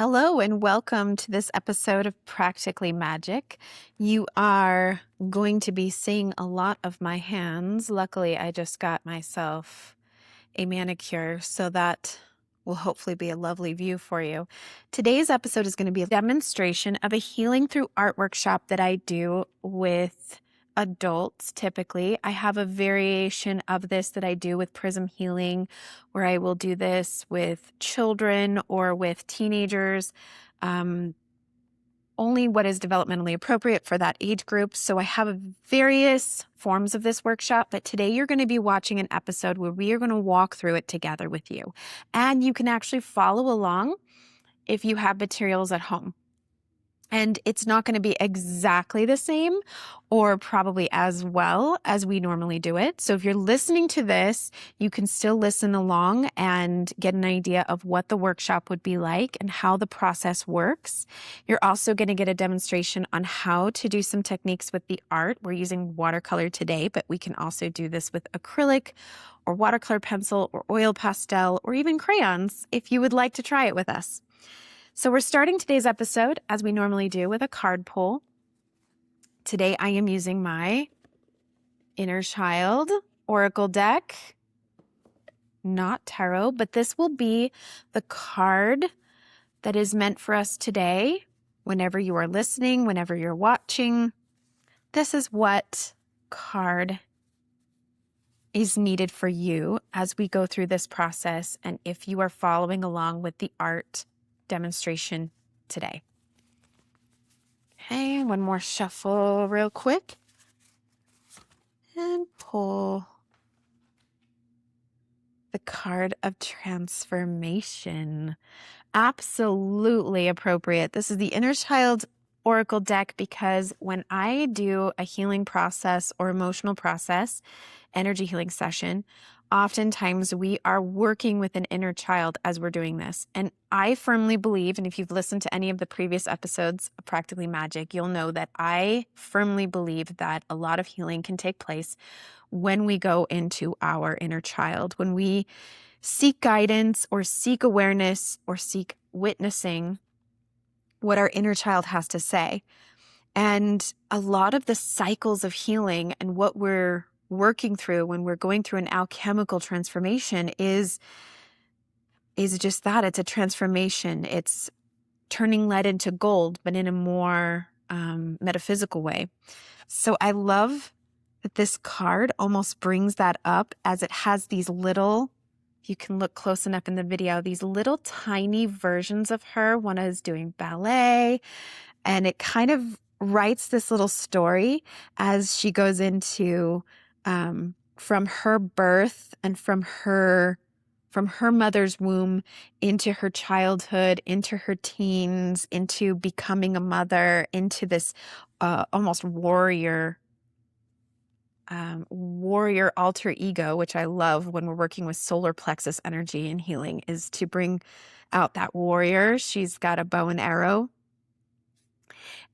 Hello and welcome to this episode of Practically Magic. You are going to be seeing a lot of my hands. Luckily, I just got myself a manicure, so that will hopefully be a lovely view for you. Today's episode is going to be a demonstration of a healing through art workshop that I do with adults. Typically, I have a variation of this that I do with Prism Healing, where I will do this with children or with teenagers. Only what is developmentally appropriate for that age group. So I have various forms of this workshop, but today you're going to be watching an episode where we are going to walk through it together with you. And you can actually follow along if you have materials at home. And it's not going to be exactly the same or probably as well as we normally do it. So if you're listening to this, you can still listen along and get an idea of what the workshop would be like and how the process works. You're also going to get a demonstration on how to do some techniques with the art. We're using watercolor today, but we can also do this with acrylic or watercolor pencil or oil pastel or even crayons if you would like to try it with us. So we're starting today's episode, as we normally do, with a card pull. Today I am using my Inner Child Oracle deck, not tarot, but this will be the card that is meant for us today. Whenever you are listening, whenever you're watching, this is what card is needed for you as we go through this process, and if you are following along with the art demonstration today. Okay, one more shuffle real quick. And pull the card of transformation. Absolutely appropriate. This is the Inner Child Oracle deck because when I do a healing process or emotional process, energy healing session, oftentimes we are working with an inner child as we're doing this. And I firmly believe, and if you've listened to any of the previous episodes of Practically Magic, you'll know that I firmly believe that a lot of healing can take place when we go into our inner child, when we seek guidance or seek awareness or seek witnessing what our inner child has to say. And a lot of the cycles of healing and what we're working through when we're going through an alchemical transformation is just that. It's a transformation. It's turning lead into gold, but in a more metaphysical way. So I love that this card almost brings that up, as it has these little, you can look close enough in the video, these little tiny versions of her. One is doing ballet, and it kind of writes this little story as she goes into from her birth and from her mother's womb into her childhood, into her teens, into becoming a mother, into this almost warrior alter ego, which I love when we're working with solar plexus energy and healing, is to bring out that warrior. She's got a bow and arrow.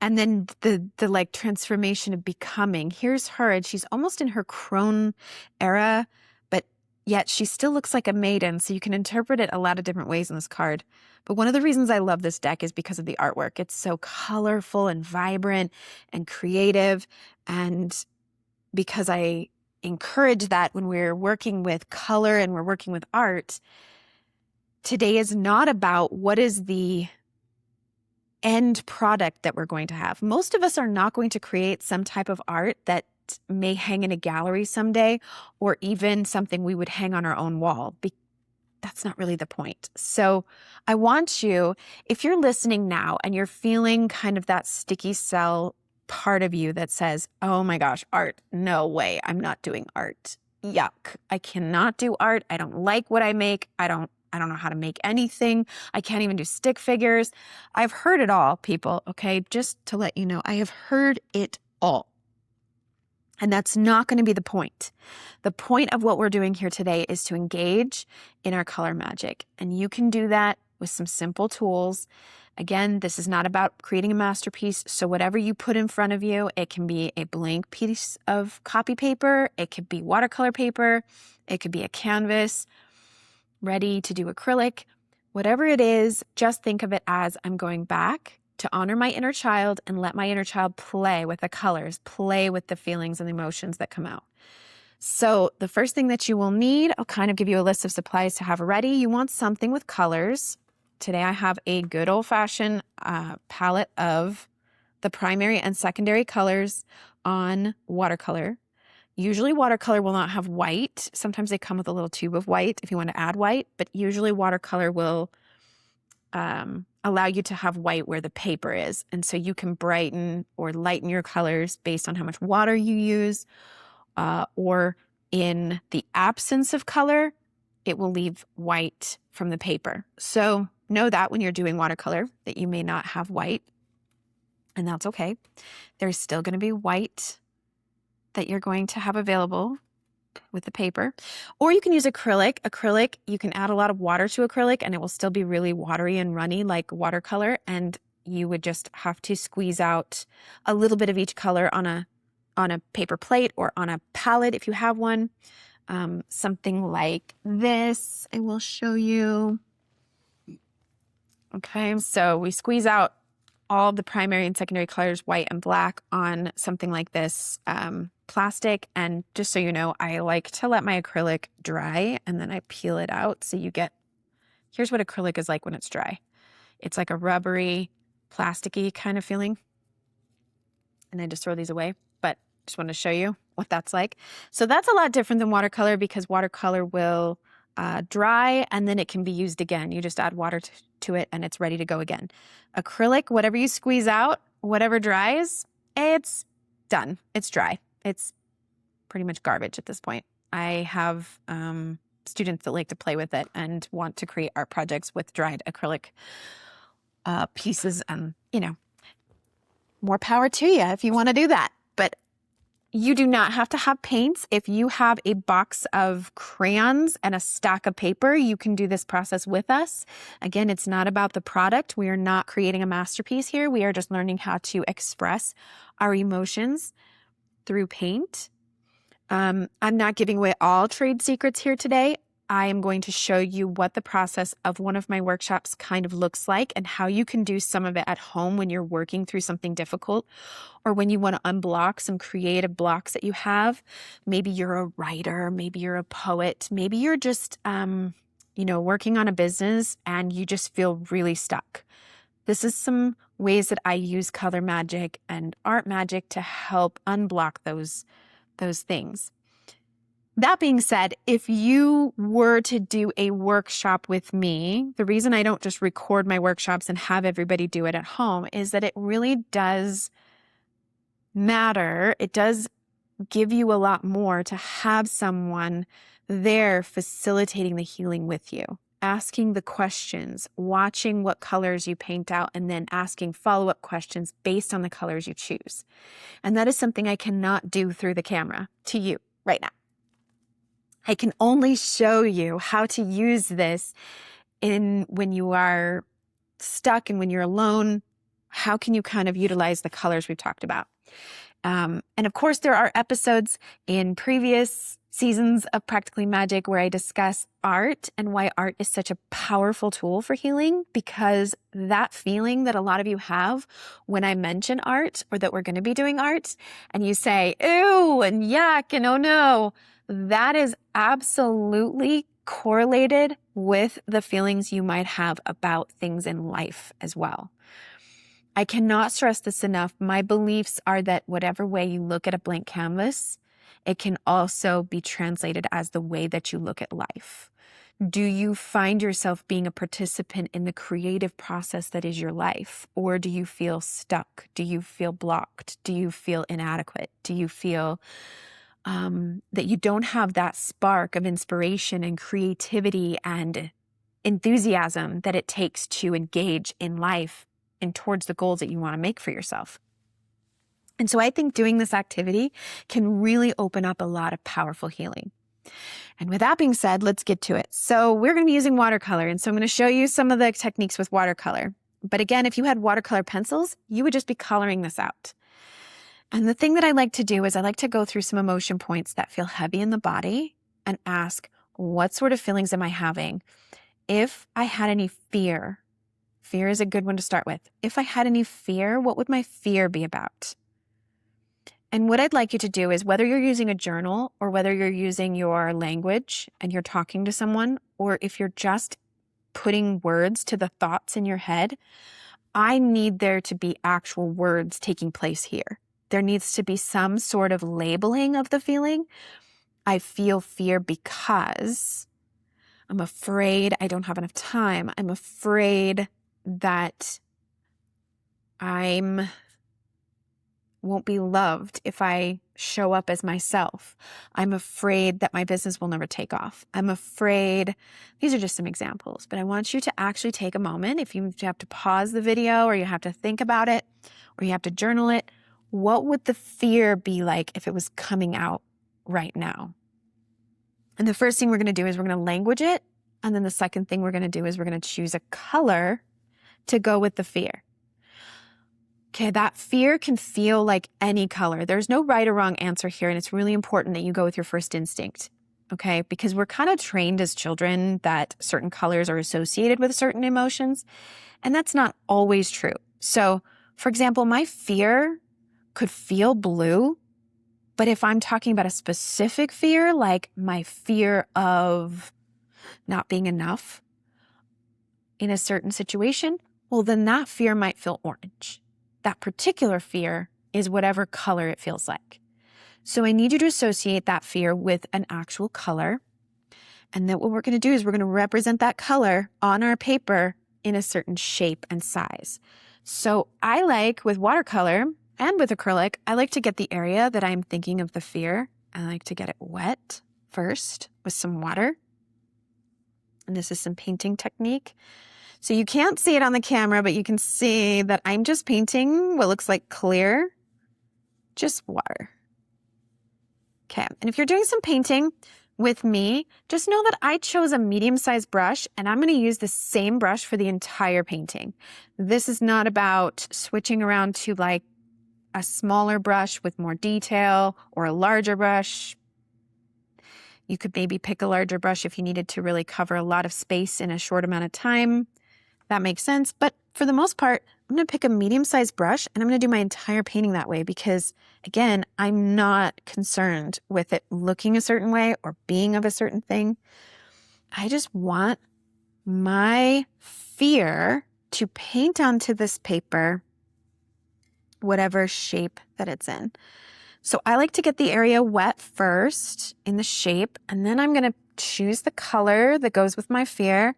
And then the like transformation of becoming. Here's her, and she's almost in her crone era, but yet she still looks like a maiden. So you can interpret it a lot of different ways in this card. But one of the reasons I love this deck is because of the artwork. It's so colorful and vibrant and creative, and because I encourage that when we're working with color and we're working with art. Today is not about what is the end product that we're going to have. Most of us are not going to create some type of art that may hang in a gallery someday, or even something we would hang on our own wall. That's not really the point. So I want you, if you're listening now and you're feeling kind of that sticky cell part of you that says, oh my gosh, art, no way, I'm not doing art. Yuck, I cannot do art. I don't like what I make. I don't know how to make anything. I can't even do stick figures. I've heard it all, people, okay? Just to let you know, I have heard it all. And that's not going to be the point. The point of what we're doing here today is to engage in our color magic. And you can do that with some simple tools. Again, this is not about creating a masterpiece. So whatever you put in front of you, it can be a blank piece of copy paper. It could be watercolor paper. It could be a canvas ready to do acrylic. Whatever it is, just think of it as I'm going back to honor my inner child and let my inner child play with the colors, play with the feelings and emotions that come out. So the first thing that you will need, I'll kind of give you a list of supplies to have ready. You want something with colors. Today I have a good old-fashioned palette of the primary and secondary colors on watercolor. Usually watercolor will not have white. Sometimes they come with a little tube of white if you want to add white, but usually watercolor will allow you to have white where the paper is. And so you can brighten or lighten your colors based on how much water you use, or in the absence of color, it will leave white from the paper. So know that when you're doing watercolor that you may not have white, and that's okay. There's still going to be white that you're going to have available with the paper. Or you can use acrylic. Acrylic, you can add a lot of water to acrylic and it will still be really watery and runny like watercolor, and you would just have to squeeze out a little bit of each color on a paper plate or on a palette if you have one. Something like this, I will show you. Okay, so we squeeze out all the primary and secondary colors, white and black, on something like this plastic. And just so you know, I like to let my acrylic dry and then I peel it out. So you get, here's what acrylic is like when it's dry. It's like a rubbery, plasticky kind of feeling. And I just throw these away, but just want to show you what that's like. So that's a lot different than watercolor because watercolor will dry and then it can be used again. You just add water to it and it's ready to go again. Acrylic, whatever you squeeze out, whatever dries, it's done. It's dry. It's pretty much garbage at this point. I have students that like to play with it and want to create art projects with dried acrylic pieces, and more power to you if you want to do that. But you do not have to have paints. If you have a box of crayons and a stack of paper, you can do this process with us. Again, it's not about the product. We are not creating a masterpiece here. We are just learning how to express our emotions through paint. I'm not giving away all trade secrets here today. I am going to show you what the process of one of my workshops kind of looks like and how you can do some of it at home when you're working through something difficult or when you want to unblock some creative blocks that you have. Maybe you're a writer, maybe you're a poet, maybe you're just, working on a business and you just feel really stuck. This is some ways that I use color magic and art magic to help unblock those things. That being said, if you were to do a workshop with me, the reason I don't just record my workshops and have everybody do it at home is that it really does matter. It does give you a lot more to have someone there facilitating the healing with you, asking the questions, watching what colors you paint out, and then asking follow-up questions based on the colors you choose. And that is something I cannot do through the camera to you right now. I can only show you how to use this when you are stuck and when you're alone. How can you kind of utilize the colors we've talked about? And of course, there are episodes in previous seasons of Practically Magic where I discuss art and why art is such a powerful tool for healing, because that feeling that a lot of you have when I mention art or that we're going to be doing art and you say, ew, and yuck, and oh no, that is absolutely correlated with the feelings you might have about things in life as well. I cannot stress this enough. My beliefs are that whatever way you look at a blank canvas, it can also be translated as the way that you look at life. Do you find yourself being a participant in the creative process that is your life? Or do you feel stuck? Do you feel blocked? Do you feel inadequate? Do you feel that you don't have that spark of inspiration and creativity and enthusiasm that it takes to engage in life and towards the goals that you want to make for yourself? And so I think doing this activity can really open up a lot of powerful healing. And with that being said, let's get to it. So we're going to be using watercolor. And so I'm going to show you some of the techniques with watercolor. But again, if you had watercolor pencils, you would just be coloring this out. And the thing that I like to do is I like to go through some emotion points that feel heavy in the body and ask, what sort of feelings am I having? if I had any fear is a good one to start with. If I had any fear, what would my fear be about? And what I'd like you to do is, whether you're using a journal or whether you're using your language and you're talking to someone, or if you're just putting words to the thoughts in your head, I need there to be actual words taking place here. There needs to be some sort of labeling of the feeling. I feel fear because I'm afraid I don't have enough time. I'm afraid that I won't be loved if I show up as myself. I'm afraid that my business will never take off. I'm afraid, these are just some examples, but I want you to actually take a moment. If you have to pause the video or you have to think about it or you have to journal it, what would the fear be like if it was coming out right now? And the first thing we're going to do is we're going to language it. And then the second thing we're going to do is we're going to choose a color to go with the fear. Okay, that fear can feel like any color. There's no right or wrong answer here, and it's really important that you go with your first instinct, okay? Because we're kind of trained as children that certain colors are associated with certain emotions, and that's not always true. So, for example, my fear could feel blue, but if I'm talking about a specific fear, like my fear of not being enough in a certain situation, well, then that fear might feel orange. That particular fear is whatever color it feels like. So I need you to associate that fear with an actual color. And then what we're going to do is we're going to represent that color on our paper in a certain shape and size. So I like, with watercolor and with acrylic, I like to get the area that I'm thinking of the fear. I like to get it wet first with some water. And this is some painting technique. So you can't see it on the camera, but you can see that I'm just painting what looks like clear, just water. Okay, and if you're doing some painting with me, just know that I chose a medium-sized brush, and I'm going to use the same brush for the entire painting. This is not about switching around to like a smaller brush with more detail or a larger brush. You could maybe pick a larger brush if you needed to really cover a lot of space in a short amount of time. That makes sense. But for the most part, I'm going to pick a medium-sized brush and I'm going to do my entire painting that way because, again, I'm not concerned with it looking a certain way or being of a certain thing. I just want my fear to paint onto this paper whatever shape that it's in. So I like to get the area wet first in the shape, and then I'm going to choose the color that goes with my fear.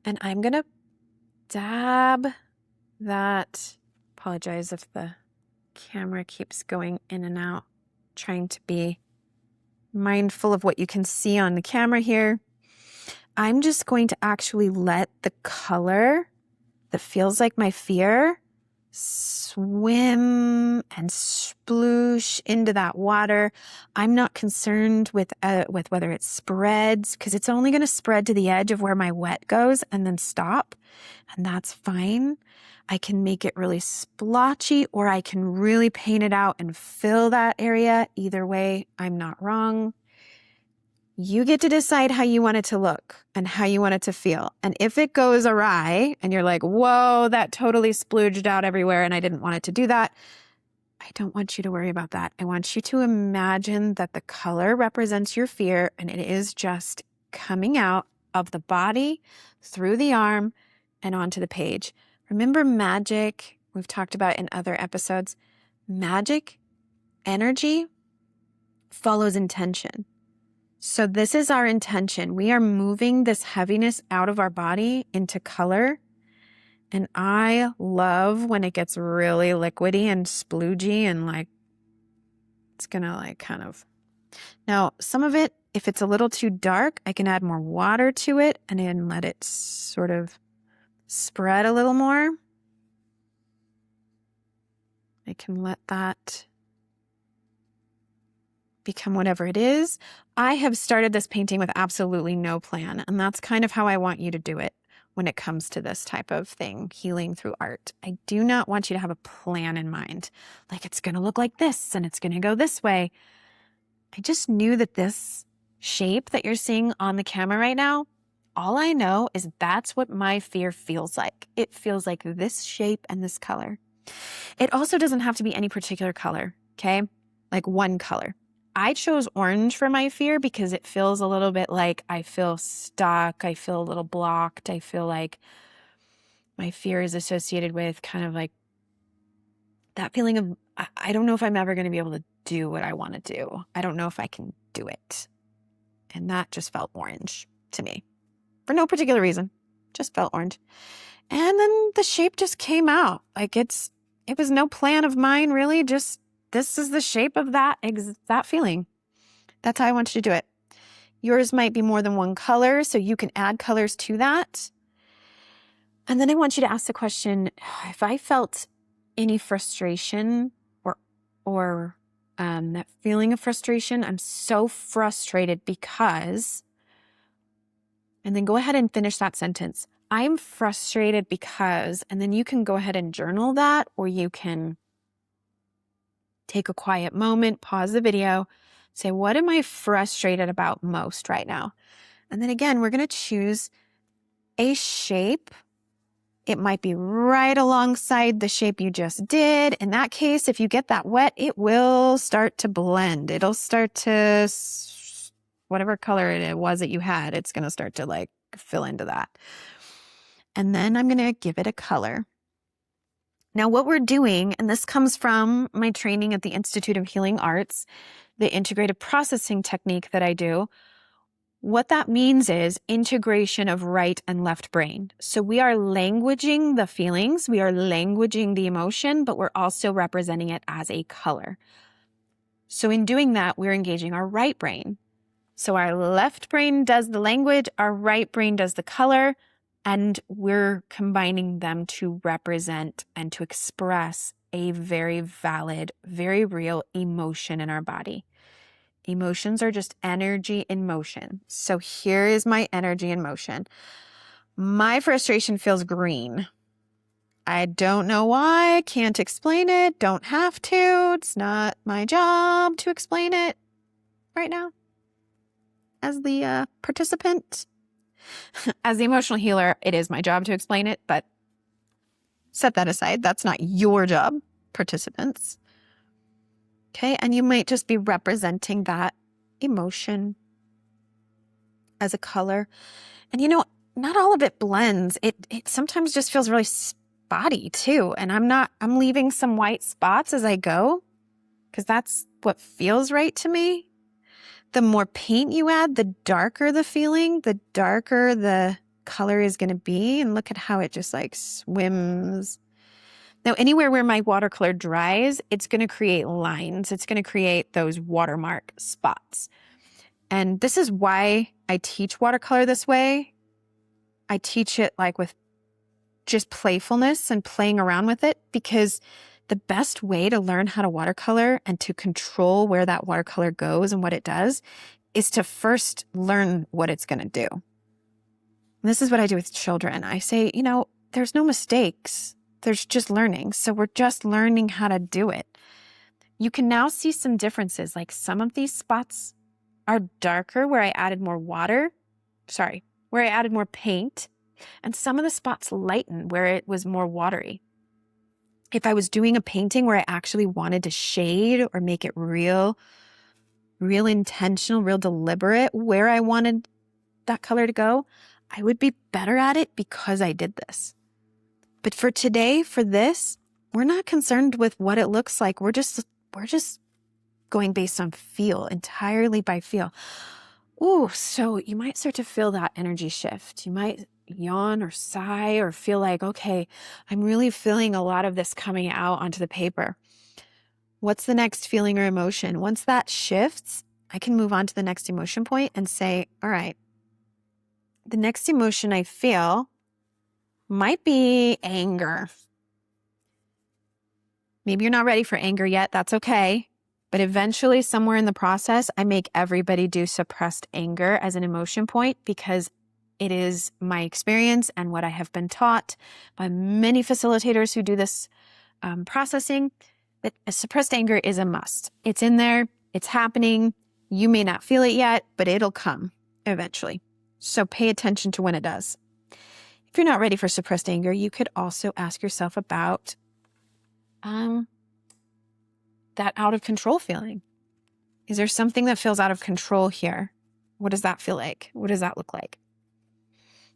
And I'm going to dab that. Apologize if the camera keeps going in and out. Trying to be mindful of what you can see on the camera here. I'm just going to actually let the color that feels like my fear swim and sploosh into that water. I'm not concerned with whether it spreads, because it's only going to spread to the edge of where my wet goes and then stop, and that's fine. I can make it really splotchy, or I can really paint it out and fill that area. Either way, I'm not wrong. You get to decide how you want it to look and how you want it to feel. And if it goes awry and you're like, whoa, that totally splooged out everywhere and I didn't want it to do that, I don't want you to worry about that. I want you to imagine that the color represents your fear and it is just coming out of the body, through the arm, and onto the page. Remember Magick? We've talked about in other episodes. Magick energy follows intention. So this is our intention. We are moving this heaviness out of our body into color. And I love when it gets really liquidy and sploogey and like, it's gonna like kind of. Now, some of it, if it's a little too dark, I can add more water to it and then let it sort of spread a little more. I can let that become whatever it is. I have started this painting with absolutely no plan, and that's kind of how I want you to do it when it comes to this type of thing, healing through art. I do not want you to have a plan in mind, like it's going to look like this and it's going to go this way. I just knew that this shape that you're seeing on the camera right now All I know is that's what my fear feels like. It feels like this shape and this color. It also doesn't have to be any particular color, okay? Like one color. I chose orange for my fear because it feels a little bit like I feel stuck. I feel a little blocked. I feel like my fear is associated with kind of like that feeling of, I don't know if I'm ever going to be able to do what I want to do. I don't know if I can do it. And that just felt orange to me for no particular reason, just felt orange. And then the shape just came out. Like it was no plan of mine really. Just this is the shape of that feeling. That's how I want you to do it. Yours might be more than one color, so you can add colors to that. And then I want you to ask the question, if I felt any frustration or that feeling of frustration, I'm so frustrated because, and then go ahead and finish that sentence. I'm frustrated because, and then you can go ahead and journal that, or you can take a quiet moment, pause the video, say, what am I frustrated about most right now? And then again, we're going to choose a shape. It might be right alongside the shape you just did. In that case, if you get that wet, it will start to blend. It'll start to, whatever color it was that you had, it's going to start to like fill into that. And then I'm going to give it a color. Now, what we're doing, and this comes from my training at the Institute of Healing Arts, the integrative processing technique that I do, what that means is integration of right and left brain. So we are languaging the feelings, we are languaging the emotion, but we're also representing it as a color. So in doing that, we're engaging our right brain. So our left brain does the language, our right brain does the color, and we're combining them to represent and to express a very valid, very real emotion in our body. Emotions are just energy in motion. So here is my energy in motion. My frustration feels green. I don't know why, can't explain it, don't have to. It's not my job to explain it right now as the participant. As the emotional healer, it is my job to explain it, but set that aside. That's not your job, participants. Okay, and you might just be representing that emotion as a color. And not all of it blends. It sometimes just feels really spotty too. And I'm leaving some white spots as I go because that's what feels right to me. The more paint you add, the darker the feeling, the darker the color is going to be. And look at how it just like swims. Now, anywhere where my watercolor dries, it's going to create lines. It's going to create those watermark spots. And this is why I teach watercolor this way. I teach it like with just playfulness and playing around with it, because the best way to learn how to watercolor and to control where that watercolor goes and what it does is to first learn what it's going to do. And this is what I do with children. I say, there's no mistakes. There's just learning. So we're just learning how to do it. You can now see some differences. Like some of these spots are darker where I added more where I added more paint. And some of the spots lighten where it was more watery. If I was doing a painting where I actually wanted to shade or make it real intentional, real deliberate, where I wanted that color to go, I would be better at it because I did this. But for today, for this, we're not concerned with what it looks like. We're just going based on feel, entirely by feel. Ooh, so you might start to feel that energy shift. You might yawn or sigh or feel like, okay, I'm really feeling a lot of this coming out onto the paper. What's the next feeling or emotion? Once that shifts, I can move on to the next emotion point and say, all right, the next emotion I feel might be anger. Maybe you're not ready for anger yet. That's okay. But eventually, somewhere in the process, I make everybody do suppressed anger as an emotion point, because it is my experience and what I have been taught by many facilitators who do this processing, that suppressed anger is a must. It's in there. It's happening. You may not feel it yet, but it'll come eventually. So pay attention to when it does. If you're not ready for suppressed anger, you could also ask yourself about that out of control feeling. Is there something that feels out of control here? What does that feel like? What does that look like?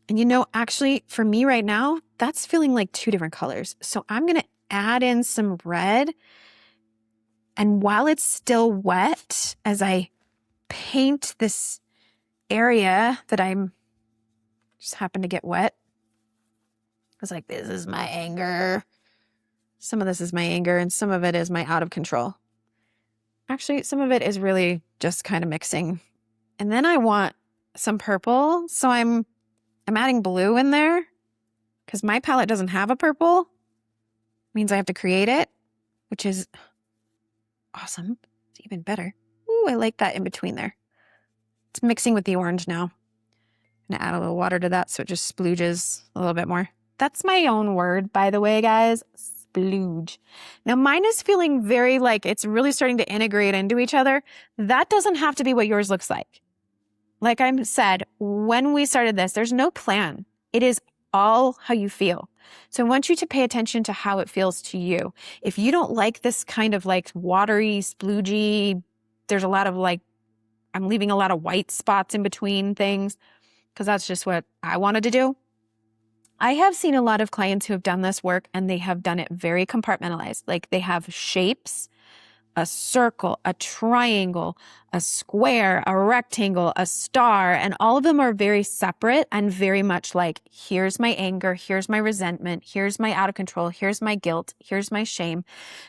And you know, actually, for me right now, that's feeling like two different colors. So I'm going to add in some red. And while it's still wet, as I paint this area that I'm just happened to get wet, I was like, this is my anger. Some of this is my anger, and some of it is my out of control. Actually, some of it is really just kind of mixing. And then I want some purple, so I'm adding blue in there because my palette doesn't have a purple. Means I have to create it, which is awesome. It's even better. Ooh, I like that in between there. It's mixing with the orange now. I'm gonna add a little water to that so it just splooges a little bit more. That's my own word, by the way, guys. Splooge. Now mine is feeling very like it's really starting to integrate into each other. That doesn't have to be what yours looks like. Like I said, when we started this, there's no plan. It is all how you feel. So I want you to pay attention to how it feels to you. If you don't like this kind of like watery, sploogey, there's a lot of like, I'm leaving a lot of white spots in between things because that's just what I wanted to do. I have seen a lot of clients who have done this work and they have done it very compartmentalized. Like they have shapes, a circle, a triangle, a square, a rectangle, a star, and all of them are very separate and very much like, here's my anger, here's my resentment, here's my out of control, here's my guilt, here's my shame.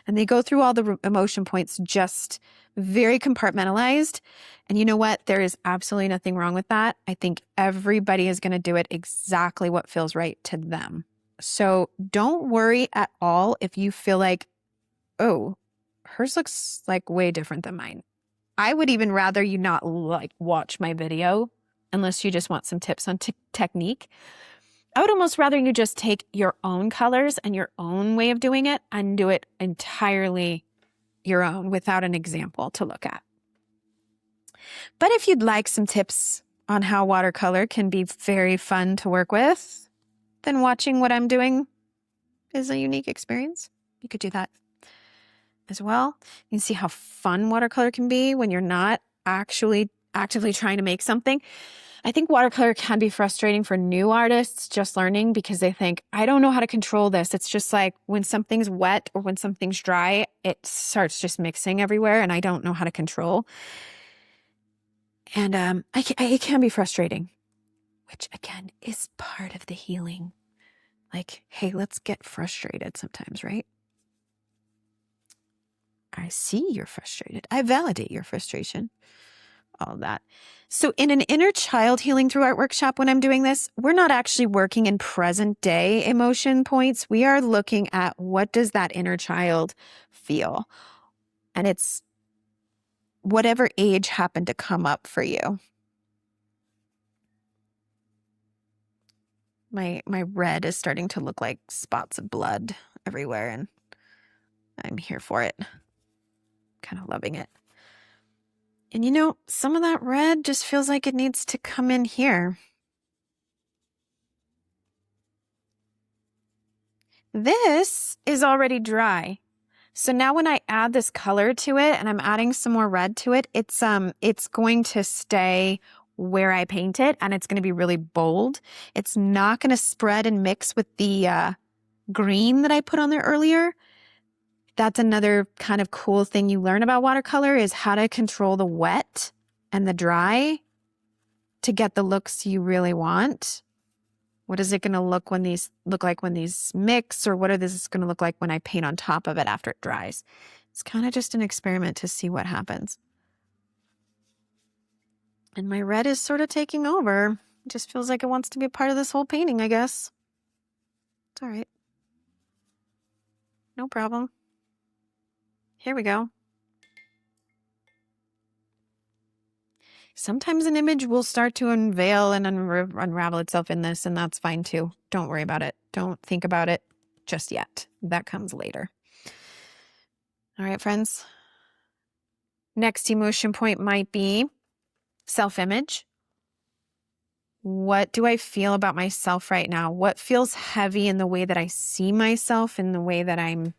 And they go through all the emotion points just very compartmentalized. And you know what? There is absolutely nothing wrong with that. I think everybody is going to do it exactly what feels right to them. So don't worry at all if you feel like, oh, hers looks like way different than mine. I would even rather you not like watch my video unless you just want some tips on technique. I would almost rather you just take your own colors and your own way of doing it and do it entirely your own without an example to look at. But if you'd like some tips on how watercolor can be very fun to work with, then watching what I'm doing is a unique experience. You could do that as well. You can see how fun watercolor can be when you're not actually actively trying to make something. I think watercolor can be frustrating for new artists just learning because they think, I don't know how to control this. It's just like when something's wet or when something's dry, it starts just mixing everywhere and I don't know how to control. And it can be frustrating, which again is part of the healing. Like, hey, let's get frustrated sometimes, right? I see you're frustrated. I validate your frustration. All that. So in an inner child healing through art workshop, when I'm doing this, we're not actually working in present day emotion points. We are looking at what does that inner child feel? And it's whatever age happened to come up for you. My red is starting to look like spots of blood everywhere, and I'm here for it. Kind of loving it. And you know, some of that red just feels like it needs to come in here. This is already dry. So now when I add this color to it and I'm adding some more red to it, it's going to stay where I paint it and it's going to be really bold. It's not going to spread and mix with the green that I put on there earlier. That's another kind of cool thing you learn about watercolor is how to control the wet and the dry to get the looks you really want. What is it going to look like when these mix, or what is this going to look like when I paint on top of it after it dries? It's kind of just an experiment to see what happens. And my red is sort of taking over. It just feels like it wants to be a part of this whole painting, I guess. It's all right. No problem. Here we go. Sometimes an image will start to unveil and unravel itself in this, and that's fine too. Don't worry about it. Don't think about it just yet. That comes later. All right, friends. Next emotion point might be self-image. What do I feel about myself right now? What feels heavy in the way that I see myself, in the way that I'm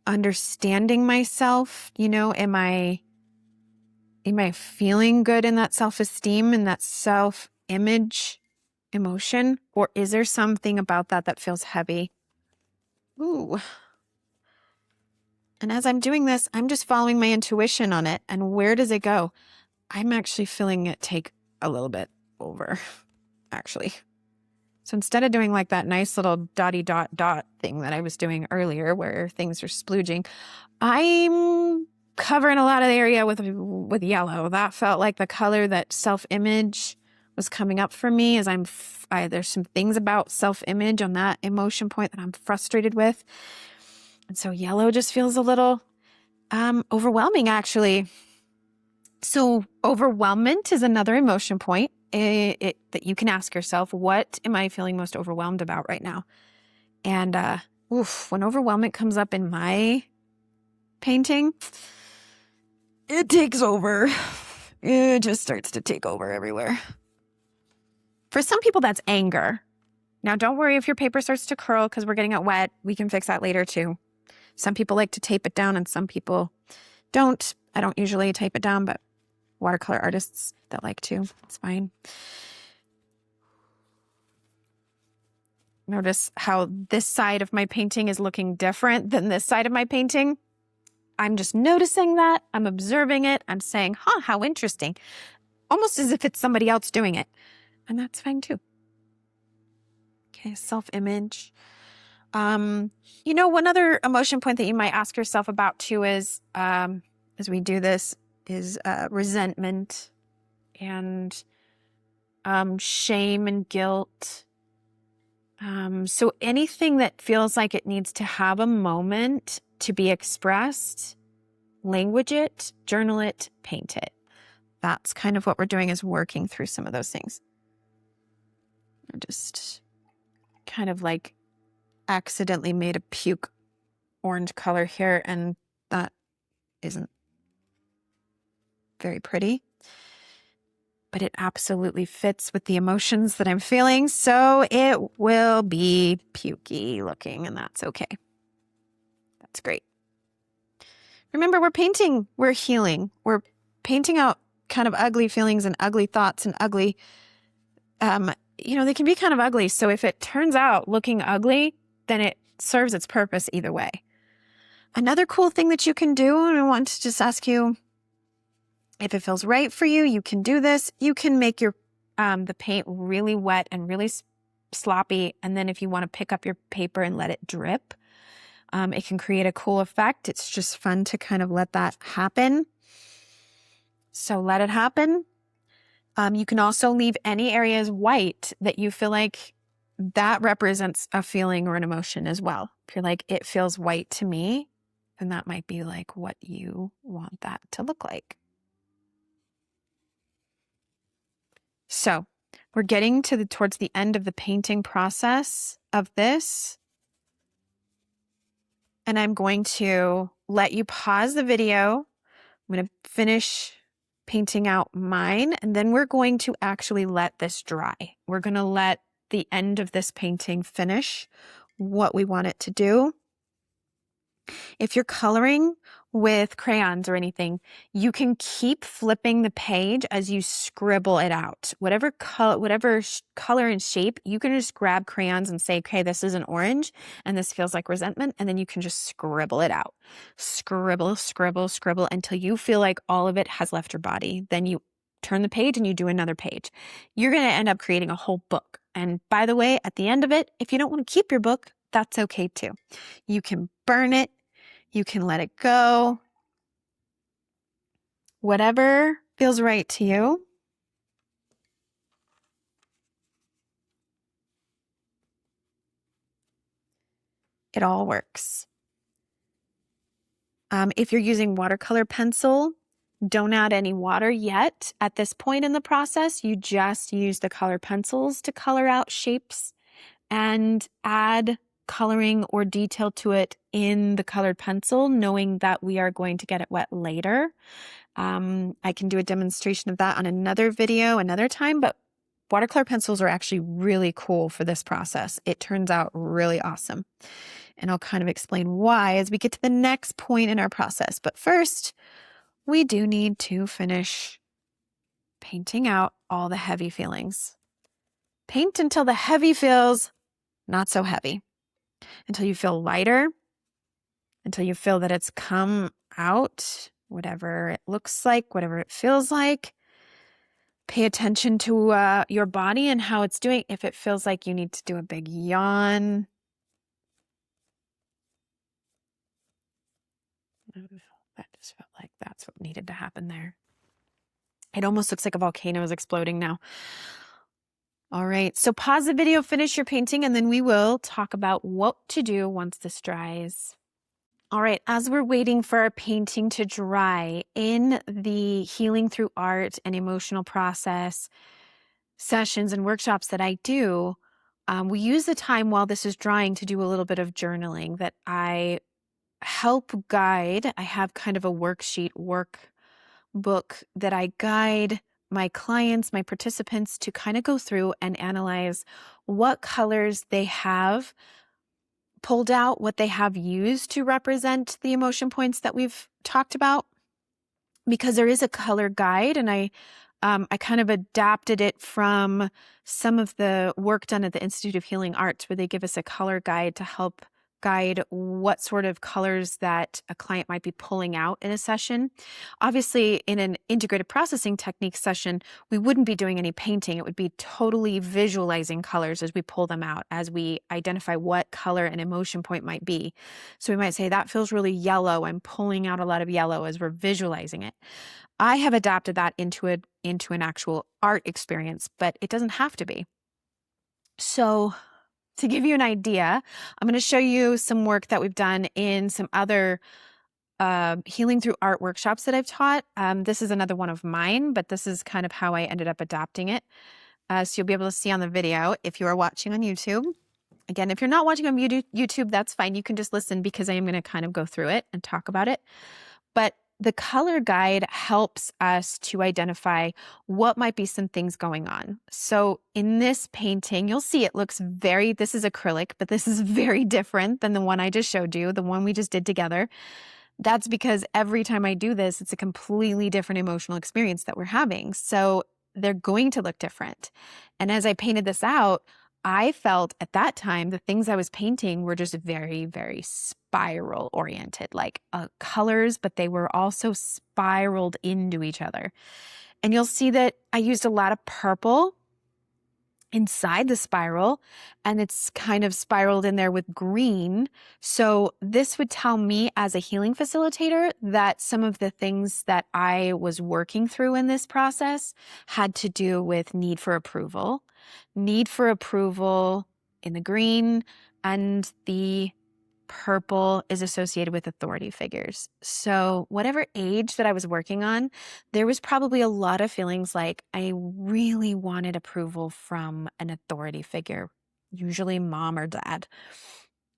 understanding myself? You know, am I feeling good in that self-esteem and that self-image emotion? Or is there something about that that feels heavy? Ooh. And as I'm doing this, I'm just following my intuition on it. And where does it go? I'm actually feeling it take a little bit over, actually. So instead of doing like that nice little dotty dot dot thing that I was doing earlier where things are splooging, I'm covering a lot of the area with yellow. That felt like the color that self-image was coming up for me as there's some things about self-image on that emotion point that I'm frustrated with. And so yellow just feels a little overwhelming, actually. So overwhelmment is another emotion point that you can ask yourself, what am I feeling most overwhelmed about right now? And when overwhelmment comes up in my painting, it takes over. It just starts to take over everywhere. For some people, that's anger. Now, don't worry if your paper starts to curl because we're getting it wet. We can fix that later too. Some people like to tape it down and some people don't. I don't usually tape it down, but watercolor artists that like to, it's fine. Notice how this side of my painting is looking different than this side of my painting. I'm just noticing that. I'm observing it. I'm saying, how interesting. Almost as if it's somebody else doing it. And that's fine too. Okay, self-image. One other emotion point that you might ask yourself about too is, as we do this, is resentment and shame and guilt. So anything that feels like it needs to have a moment to be expressed, language it, journal it, paint it. That's kind of what we're doing, is working through some of those things. I just kind of like accidentally made a puke orange color here, and that isn't very pretty. But it absolutely fits with the emotions that I'm feeling, so it will be pukey looking, and that's okay. That's great. Remember, we're painting, we're healing. We're painting out kind of ugly feelings and ugly thoughts and ugly, they can be kind of ugly. So if it turns out looking ugly, then it serves its purpose either way. Another cool thing that you can do, and I want to just ask you, if it feels right for you, you can do this. You can make your the paint really wet and really sloppy. And then if you want to pick up your paper and let it drip, it can create a cool effect. It's just fun to kind of let that happen. So let it happen. You can also leave any areas white that you feel like that represents a feeling or an emotion as well. If you're like, it feels white to me, then that might be like what you want that to look like. So we're getting towards the end of the painting process of this. And I'm going to let you pause the video. I'm going to finish painting out mine, and then we're going to actually let this dry. We're going to let the end of this painting finish what we want it to do. If you're coloring with crayons or anything, you can keep flipping the page as you scribble it out. Whatever color and shape, you can just grab crayons and say, okay, this is an orange and this feels like resentment. And then you can just scribble it out. Scribble, scribble, scribble until you feel like all of it has left your body. Then you turn the page and you do another page. You're going to end up creating a whole book. And by the way, at the end of it, if you don't want to keep your book, that's okay too. You can burn it. You can let it go. Whatever feels right to you. It all works. If you're using watercolor pencil, don't add any water yet. At this point in the process, you just use the color pencils to color out shapes and add coloring or detail to it in the colored pencil, knowing that we are going to get it wet later. I can do a demonstration of that on another video another time, but Watercolor pencils are actually really cool for this process. It turns out really awesome. And I'll kind of explain why as we get to the next point in our process. But first, we do need to finish painting out all the heavy feelings. Paint until the heavy feels not so heavy, until you feel lighter, until you feel that it's come out, whatever it looks like, whatever it feels like. Pay attention to your body and how it's doing. If it feels like you need to do a big yawn, that just felt like that's what needed to happen there. It almost looks like a volcano is exploding now. All right, so pause the video, finish your painting, and then we will talk about what to do once this dries. All right, as we're waiting for our painting to dry, in the healing through art and emotional process sessions and workshops that I do, we use the time while this is drying to do a little bit of journaling that I help guide. I have kind of a worksheet, workbook that I guide my clients, my participants to kind of go through and analyze what colors they have pulled out, what they have used to represent the emotion points that we've talked about, because there is a color guide, and I kind of adapted it from some of the work done at the Institute of Healing Arts, where they give us a color guide to help guide what sort of colors that a client might be pulling out in a session. Obviously, in an integrated processing technique session, we wouldn't be doing any painting. It would be totally visualizing colors as we pull them out, as we identify what color an emotion point might be. So we might say, that feels really yellow. I'm pulling out a lot of yellow as we're visualizing it. I have adapted that into an actual art experience, but it doesn't have to be. So to give you an idea, I'm going to show you some work that we've done in some other healing through art workshops that I've taught. This is another one of mine, but this is kind of how I ended up adapting it. So you'll be able to see on the video if you are watching on YouTube. Again, if you're not watching on YouTube, that's fine. You can just listen because I am going to kind of go through it and talk about it. But the color guide helps us to identify what might be some things going on. So in this painting, you'll see it looks this is acrylic, but this is very different than the one I just showed you, the one we just did together. That's because every time I do this, it's a completely different emotional experience that we're having. So they're going to look different. And as I painted this out, I felt at that time the things I was painting were just very, very spiral oriented, like colors, but they were also spiraled into each other. And you'll see that I used a lot of purple inside the spiral, and it's kind of spiraled in there with green. So this would tell me as a healing facilitator that some of the things that I was working through in this process had to do with need for approval in the green, and the purple is associated with authority figures. So whatever age that I was working on, there was probably a lot of feelings like I really wanted approval from an authority figure, usually mom or dad,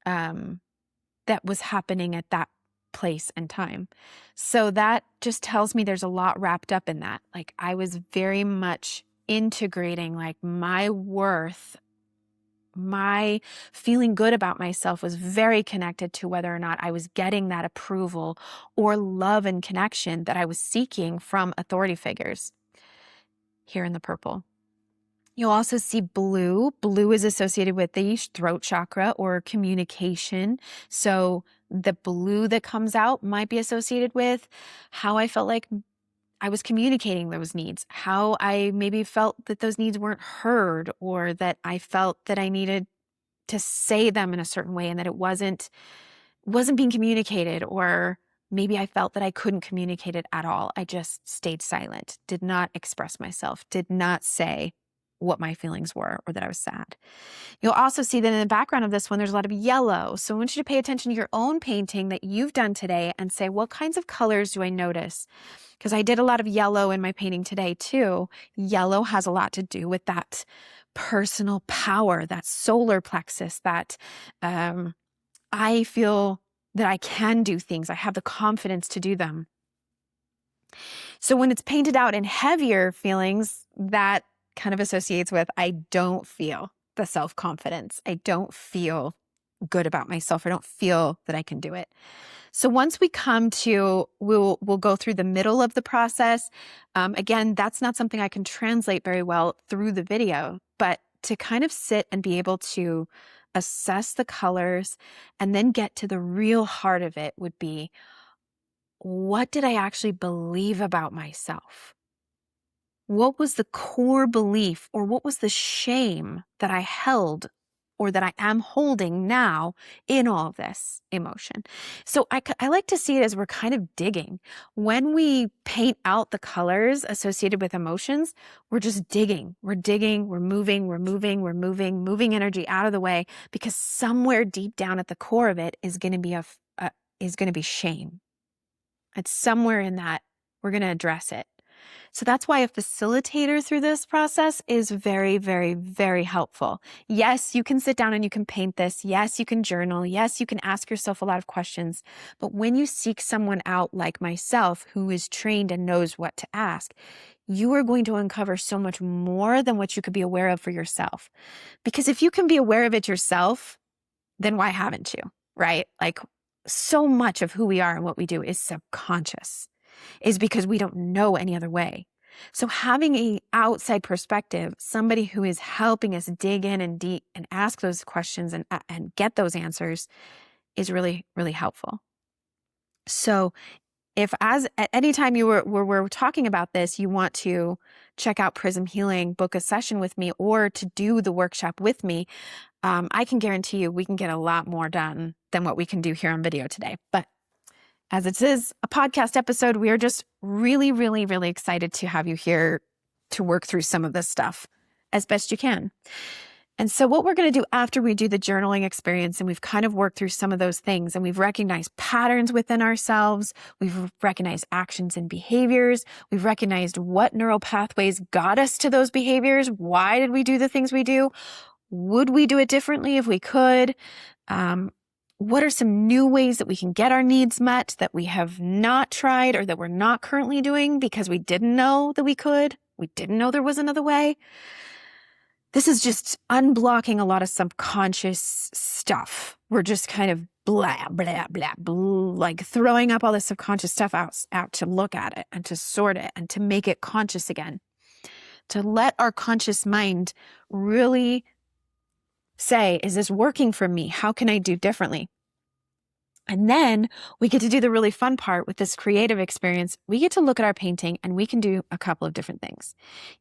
that was happening at that place and time. So that just tells me there's a lot wrapped up in that. Like I was very much integrating like my worth, my feeling good about myself was very connected to whether or not I was getting that approval or love and connection that I was seeking from authority figures. Here in the purple. You'll also see blue. Blue is associated with the throat chakra or communication. So the blue that comes out might be associated with how I felt like I was communicating those needs, how I maybe felt that those needs weren't heard, or that I felt that I needed to say them in a certain way and that it wasn't being communicated, or maybe I felt that I couldn't communicate it at all. I just stayed silent, did not express myself, did not say what my feelings were or that I was sad. You'll also see that in the background of this one, there's a lot of yellow. So I want you to pay attention to your own painting that you've done today and say, what kinds of colors do I notice? Because I did a lot of yellow in my painting today too. Yellow has a lot to do with that personal power, that solar plexus, that I feel that I can do things. I have the confidence to do them. So when it's painted out in heavier feelings, that kind of associates with, I don't feel the self-confidence. I don't feel good about myself. I don't feel that I can do it. So once we come to, we'll go through the middle of the process. Again, that's not something I can translate very well through the video, but to kind of sit and be able to assess the colors and then get to the real heart of it would be, what did I actually believe about myself? What was the core belief, or what was the shame that I held or that I am holding now in all of this emotion? So I like to see it as we're kind of digging. When we paint out the colors associated with emotions, we're just digging. We're digging, we're moving, moving energy out of the way, because somewhere deep down at the core of it is going to be is going to be shame. It's somewhere in that we're going to address it. So that's why a facilitator through this process is very, very, very helpful. Yes, you can sit down and you can paint this. Yes, you can journal. Yes, you can ask yourself a lot of questions. But when you seek someone out like myself, who is trained and knows what to ask, you are going to uncover so much more than what you could be aware of for yourself. Because if you can be aware of it yourself, then why haven't you, right? Like, so much of who we are and what we do is subconscious, is because we don't know any other way. So having an outside perspective, somebody who is helping us dig in and deep and ask those questions and get those answers, is really, really helpful. So if at any time we're talking about this, you want to check out Prism Healing, book a session with me, or to do the workshop with me, I can guarantee you we can get a lot more done than what we can do here on video today. But as it is a podcast episode, we are just really, really, really excited to have you here to work through some of this stuff as best you can. And so what we're going to do after we do the journaling experience, and we've kind of worked through some of those things, and we've recognized patterns within ourselves, we've recognized actions and behaviors, we've recognized what neural pathways got us to those behaviors, why did we do the things we do, would we do it differently if we could, what are some new ways that we can get our needs met that we have not tried or that we're not currently doing because we didn't know that we could, we didn't know there was another way. This is just unblocking a lot of subconscious stuff. We're just kind of blah, blah, blah, blah, like throwing up all this subconscious stuff out to look at it and to sort it and to make it conscious again. To let our conscious mind really say, is this working for me? How can I do differently? And then we get to do the really fun part with this creative experience. We get to look at our painting and we can do a couple of different things.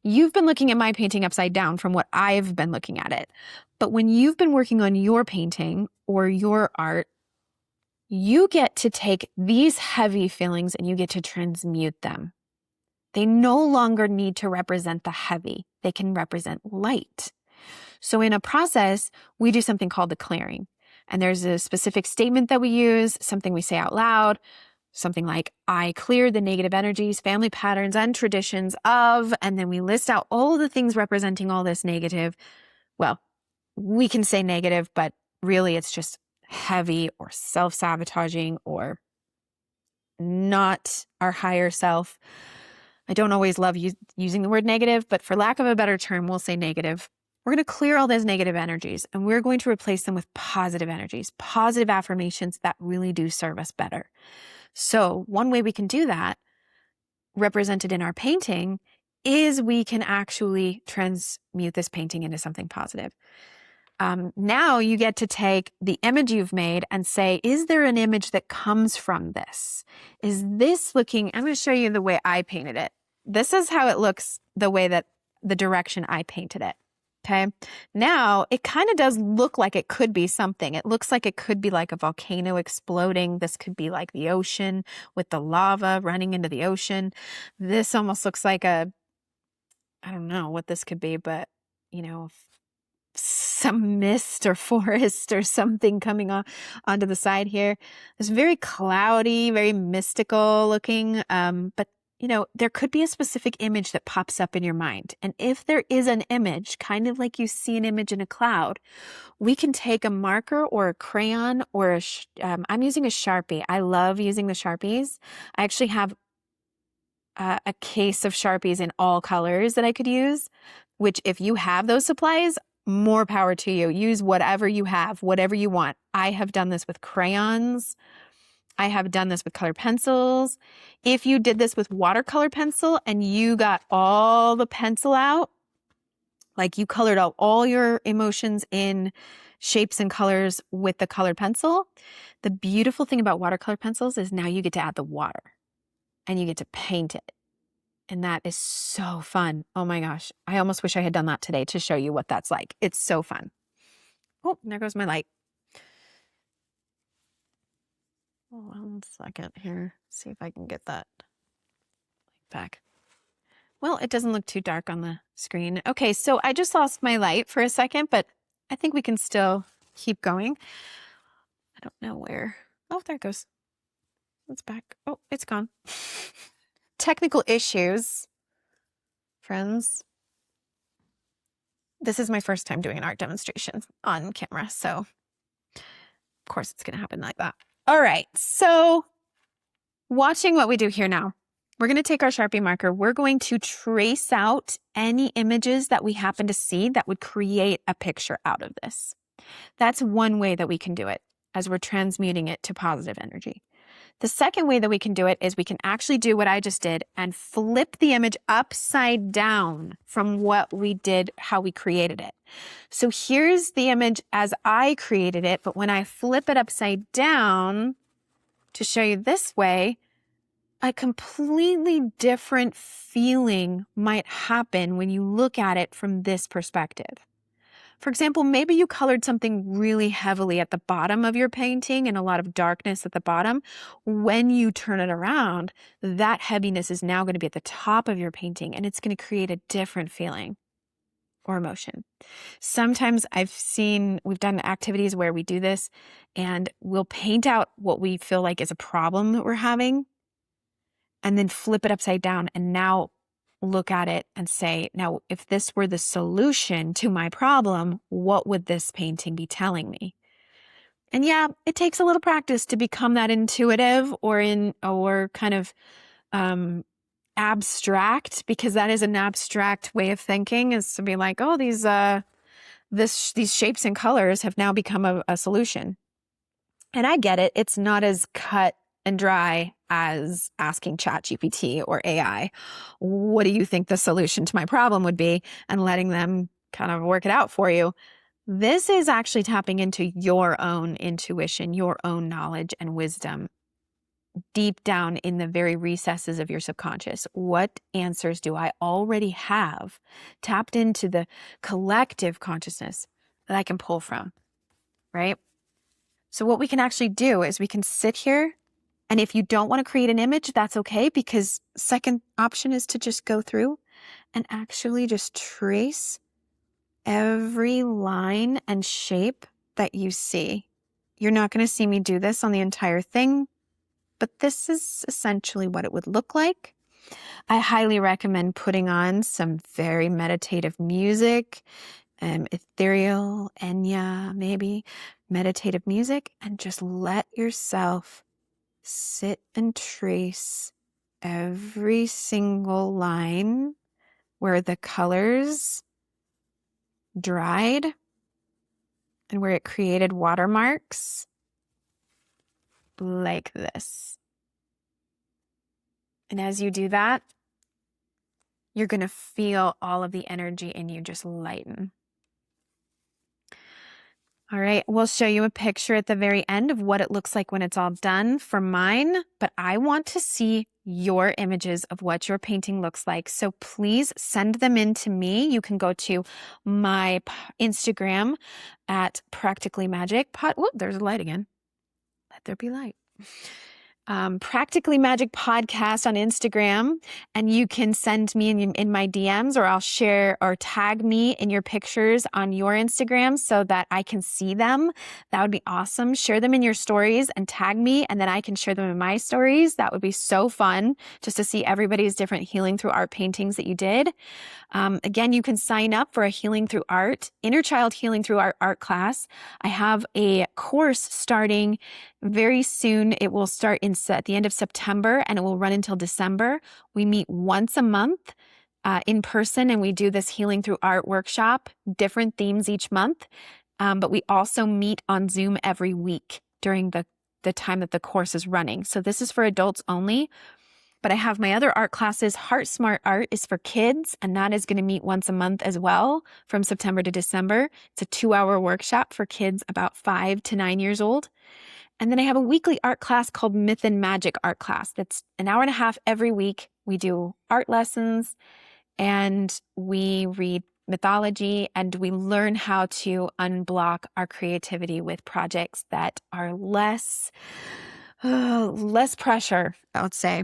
You've been looking at my painting upside down from what I've been looking at it. But when you've been working on your painting or your art, you get to take these heavy feelings and you get to transmute them. They no longer need to represent the heavy. They can represent light. So in a process, we do something called the clearing. And there's a specific statement that we use, something we say out loud, something like, I clear the negative energies, family patterns, and traditions of, and then we list out all the things representing all this negative. Well, we can say negative, but really it's just heavy or self-sabotaging or not our higher self. I don't always love using the word negative, but for lack of a better term, we'll say negative. We're going to clear all those negative energies and we're going to replace them with positive energies, positive affirmations that really do serve us better. So one way we can do that, represented in our painting, is we can actually transmute this painting into something positive. Now you get to take the image you've made and say, is there an image that comes from this? Is this looking, I'm going to show you the way I painted it. This is how it looks, the way that the direction I painted it. Okay. Now it kind of does look like it could be something. It looks like it could be like a volcano exploding. This could be like the ocean with the lava running into the ocean. This almost looks like I don't know what this could be, but some mist or forest or something coming onto the side here. It's very cloudy, very mystical looking, but there could be a specific image that pops up in your mind. And if there is an image, kind of like you see an image in a cloud, we can take a marker or a crayon or I'm using a Sharpie. I love using the Sharpies. I actually have a case of Sharpies in all colors that I could use. which if you have those supplies, more power to you. Use whatever you have, whatever you want. I have done this with crayons. I have done this with colored pencils. If you did this with watercolor pencil and you got all the pencil out, like you colored out all your emotions in shapes and colors with the colored pencil, the beautiful thing about watercolor pencils is now you get to add the water and you get to paint it. And that is so fun. Oh my gosh. I almost wish I had done that today to show you what that's like. It's so fun. Oh, there goes my light. Hold on a second here. See if I can get that back. Well, it doesn't look too dark on the screen. Okay, so I just lost my light for a second, but I think we can still keep going. I don't know where. Oh, there it goes. It's back. Oh, it's gone. Technical issues, friends. This is my first time doing an art demonstration on camera, so of course it's going to happen like that. All right, so watching what we do here now. We're going to take our Sharpie marker. We're going to trace out any images that we happen to see that would create a picture out of this. That's one way that we can do it as we're transmuting it to positive energy. The second way that we can do it is we can actually do what I just did and flip the image upside down from what we did, how we created it. So here's the image as I created it, but when I flip it upside down to show you this way, a completely different feeling might happen when you look at it from this perspective. For example, maybe you colored something really heavily at the bottom of your painting and a lot of darkness at the bottom. When you turn it around, that heaviness is now going to be at the top of your painting, and it's going to create a different feeling or emotion. Sometimes we've done activities where we do this and we'll paint out what we feel like is a problem that we're having and then flip it upside down and now look at it and say, now, if this were the solution to my problem, what would this painting be telling me? And yeah, it takes a little practice to become that intuitive or kind of abstract, because that is an abstract way of thinking, is to be like, oh, these shapes and colors have now become a solution. And I get it. It's not as cut and dry as asking ChatGPT or AI, what do you think the solution to my problem would be, and letting them kind of work it out for you. This is actually tapping into your own intuition, your own knowledge and wisdom deep down in the very recesses of your subconscious. What answers do I already have tapped into the collective consciousness that I can pull from, right? So what we can actually do is we can sit here. And if you don't want to create an image, that's okay, because second option is to just go through and actually just trace every line and shape that you see. You're not going to see me do this on the entire thing, but this is essentially what it would look like. I highly recommend putting on some very meditative music, ethereal, Enya, maybe meditative music, and just let yourself sit and trace every single line where the colors dried and where it created watermarks like this. And as you do that, you're going to feel all of the energy in you just lighten. All right, we'll show you a picture at the very end of what it looks like when it's all done for mine, but I want to see your images of what your painting looks like. So please send them in to me. You can go to my Instagram at Practically Magick. Whoop, there's a light again. Let there be light. Practically Magick podcast on Instagram, and you can send me in my DMs, or I'll share or tag me in your pictures on your Instagram so that I can see them. That would be awesome. Share them in your stories and tag me, and then I can share them in my stories. That would be so fun, just to see everybody's different healing through art paintings that you did. Again, you can sign up for a Healing Through Art, Inner Child Healing Through Art class. I have a course starting very soon. It will start at the end of September, and it will run until December. We meet once a month. in person, and we do this Healing Through Art workshop, different themes each month. But we also meet on Zoom every week during the time that the course is running. So this is for adults only. But I have my other art classes. Heart Smart Art is for kids, and that is going to meet once a month as well from September to December. It's a 2-hour workshop for kids about 5 to 9 years old. And then I have a weekly art class called Myth and Magic art class. That's an hour and a half every week. We do art lessons and we read mythology, and we learn how to unblock our creativity with projects that are less pressure, I would say.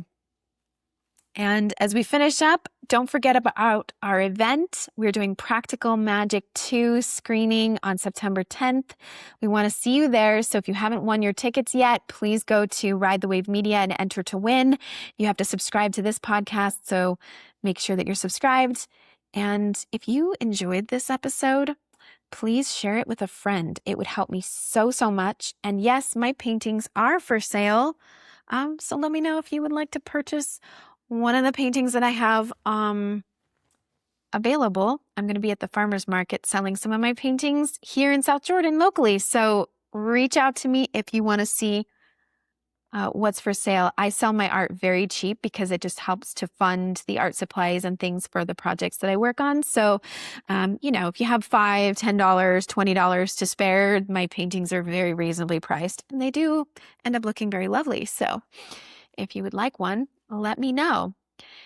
And as we finish up, don't forget about our event. We're doing Practical Magic 2 screening on September 10th. We want to see you there. So if you haven't won your tickets yet, please go to Ride the Wave Media and enter to win. You have to subscribe to this podcast, so make sure that you're subscribed. And if you enjoyed this episode, please share it with a friend. It would help me so, so much. And yes, my paintings are for sale. So let me know if you would like to purchase one of the paintings that I have available. I'm going to be at the farmer's market selling some of my paintings here in South Jordan locally. So reach out to me if you want to see what's for sale. I sell my art very cheap because it just helps to fund the art supplies and things for the projects that I work on. So, if you have $5, $10, $20 to spare, my paintings are very reasonably priced, and they do end up looking very lovely. So if you would like one, let me know.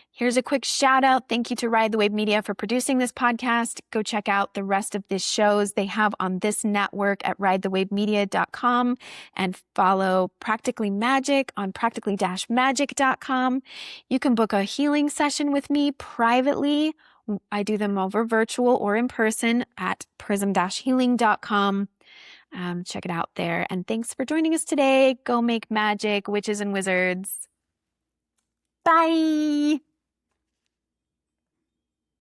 Here's a quick shout out. Thank you to Ride the Wave Media for producing this podcast. Go check out the rest of the shows they have on this network at ridethewavemedia.com, and follow Practically Magic on practically-magic.com. You can book a healing session with me privately. I do them over virtual or in person at prism-healing.com. Check it out there. And thanks for joining us today. Go make magic, witches and wizards. Bye.